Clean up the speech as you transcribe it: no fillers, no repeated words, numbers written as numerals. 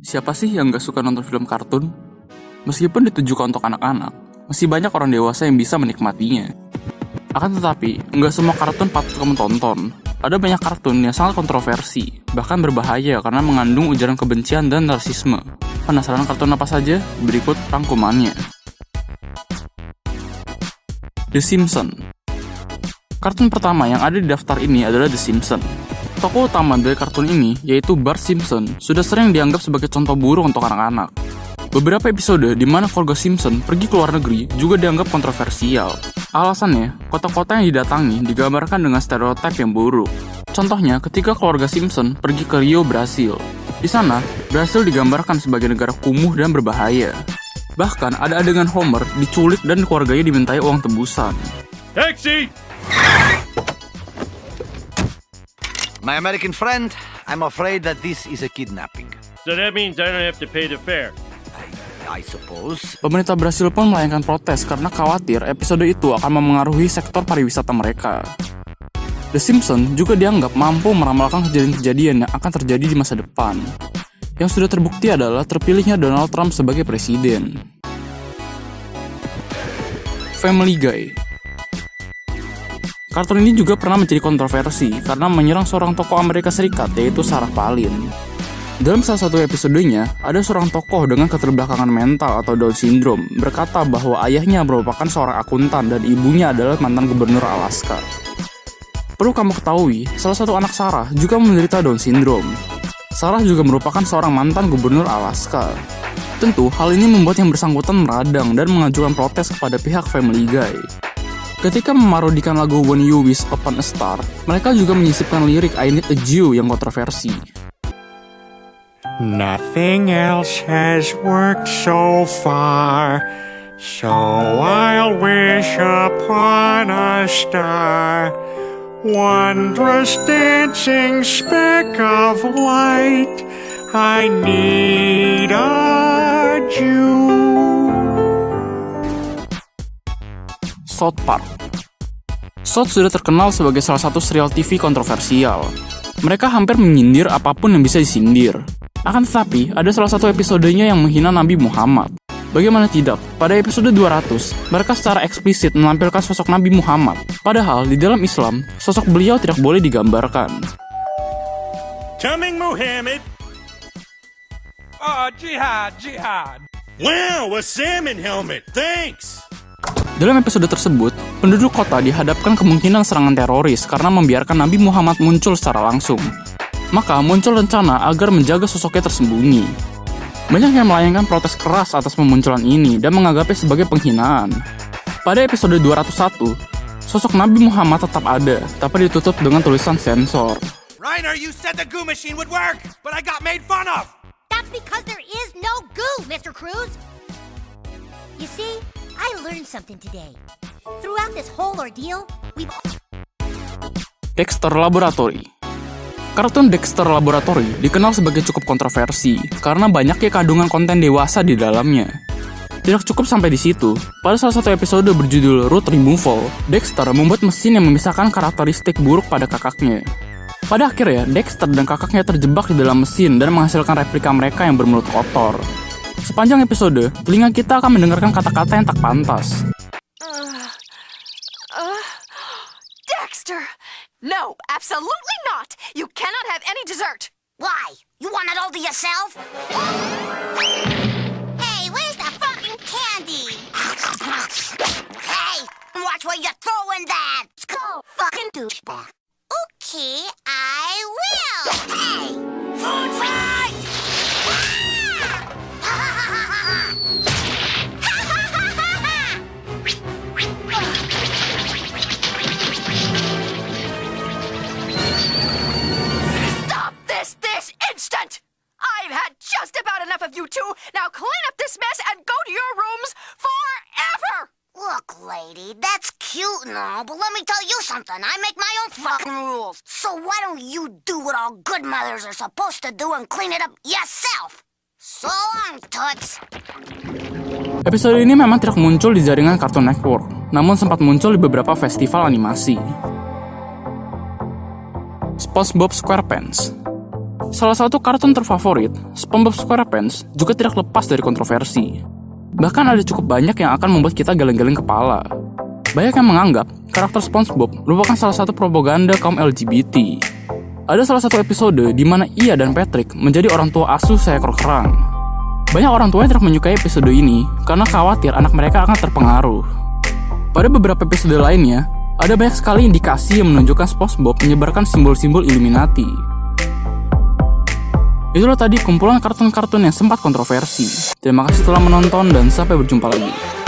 Siapa sih yang gak suka nonton film kartun? Meskipun ditujukan untuk anak-anak, masih banyak orang dewasa yang bisa menikmatinya. Akan tetapi, nggak semua kartun patut kamu tonton. Ada banyak kartun yang sangat kontroversi, bahkan berbahaya karena mengandung ujaran kebencian dan rasisme. Penasaran kartun apa saja? Berikut rangkumannya. The Simpsons. Kartun pertama yang ada di daftar ini adalah The Simpsons. Tokoh utama dari kartun ini, yaitu Bart Simpson, sudah sering dianggap sebagai contoh buruk untuk anak-anak. Beberapa episode di mana keluarga Simpson pergi ke luar negeri juga dianggap kontroversial. Alasannya, kota-kota yang didatangi digambarkan dengan stereotip yang buruk. Contohnya, ketika keluarga Simpson pergi ke Rio, Brasil. Di sana, Brasil digambarkan sebagai negara kumuh dan berbahaya. Bahkan, ada adegan Homer diculik dan keluarganya dimintai uang tebusan. Taxi! My American friend, I'm afraid that this is a kidnapping. So that means I don't have to pay the fare. I suppose. Pemerintah Brasil pun melayangkan protes karena khawatir episode itu akan memengaruhi sektor pariwisata mereka. The Simpsons juga dianggap mampu meramalkan kejadian-kejadian yang akan terjadi di masa depan. Yang sudah terbukti adalah terpilihnya Donald Trump sebagai presiden. Family Guy. Kartun ini juga pernah menjadi kontroversi karena menyerang seorang tokoh Amerika Serikat, yaitu Sarah Palin. Dalam salah satu episodenya, ada seorang tokoh dengan keterbelakangan mental atau Down syndrome berkata bahwa ayahnya merupakan seorang akuntan dan ibunya adalah mantan gubernur Alaska. Perlu kamu ketahui, salah satu anak Sarah juga menderita Down syndrome. Sarah juga merupakan seorang mantan gubernur Alaska. Tentu, hal ini membuat yang bersangkutan meradang dan mengajukan protes kepada pihak Family Guy. Ketika memarodikan lagu When You Wish Upon a Star, mereka juga menyisipkan lirik I Need a Jew yang kontroversi. Nothing else has worked so far, so I'll wish upon a star. Wondrous dancing speck of light, I need a Jew. South Park. South sudah terkenal sebagai salah satu serial TV kontroversial. Mereka hampir menyindir apapun yang bisa disindir. Akan tetapi, ada salah satu episodenya yang menghina Nabi Muhammad. Bagaimana tidak, pada episode 200, mereka secara eksplisit menampilkan sosok Nabi Muhammad. Padahal, di dalam Islam, sosok beliau tidak boleh digambarkan. Coming, Muhammad! Oh, jihad, jihad. Wow, a salmon helmet! Thanks! Dalam episode tersebut, penduduk kota dihadapkan kemungkinan serangan teroris karena membiarkan Nabi Muhammad muncul secara langsung. Maka muncul rencana agar menjaga sosoknya tersembunyi. Banyak yang melayangkan protes keras atas pemunculan ini dan menganggapnya sebagai penghinaan. Pada episode 201, sosok Nabi Muhammad tetap ada, tapi ditutup dengan tulisan sensor. Reiner, you said the goo machine would work, but I got made fun of. That's because there is no goo, Mr. Cruz. You see, I learned something today. Throughout this whole ordeal, we've... Dexter Laboratory. Kartun Dexter Laboratory dikenal sebagai cukup kontroversi karena banyaknya kandungan konten dewasa di dalamnya. Tidak cukup sampai di situ, pada salah satu episode berjudul Root Removal, Dexter membuat mesin yang memisahkan karakteristik buruk pada kakaknya. Pada akhirnya, Dexter dan kakaknya terjebak di dalam mesin dan menghasilkan replika mereka yang bermulut kotor. Sepanjang episode, telinga kita akan mendengarkan kata-kata yang tak pantas. Dexter! No, absolutely not! You cannot have any dessert! Why? You want it all to yourself? Hey, where's the fucking candy? Hey, watch where you're throwing that! Let's go, fucking douchebag. Okay, I will! Hey! Food fight! This instant! I've had just about enough of you two. Now clean up this mess and go to your rooms forever! Look, lady, that's cute and all, but let me tell you something. I make my own fucking rules. So why don't you do what all good mothers are supposed to do and clean it up yourself? So long, Toots. Episode ini memang tidak muncul di jaringan Cartoon Network, namun sempat muncul di beberapa festival animasi. SpongeBob SquarePants. Salah satu kartun terfavorit, SpongeBob SquarePants, juga tidak lepas dari kontroversi. Bahkan ada cukup banyak yang akan membuat kita geleng-geleng kepala. Banyak yang menganggap karakter SpongeBob merupakan salah satu propaganda kaum LGBT. Ada salah satu episode di mana ia dan Patrick menjadi orang tua asuh seekor kerang. Banyak orang tua yang tidak menyukai episode ini karena khawatir anak mereka akan terpengaruh. Pada beberapa episode lainnya, ada banyak sekali indikasi yang menunjukkan SpongeBob menyebarkan simbol-simbol Illuminati. Itulah tadi kumpulan kartun-kartun yang sempat kontroversi. Terima kasih telah menonton dan sampai berjumpa lagi.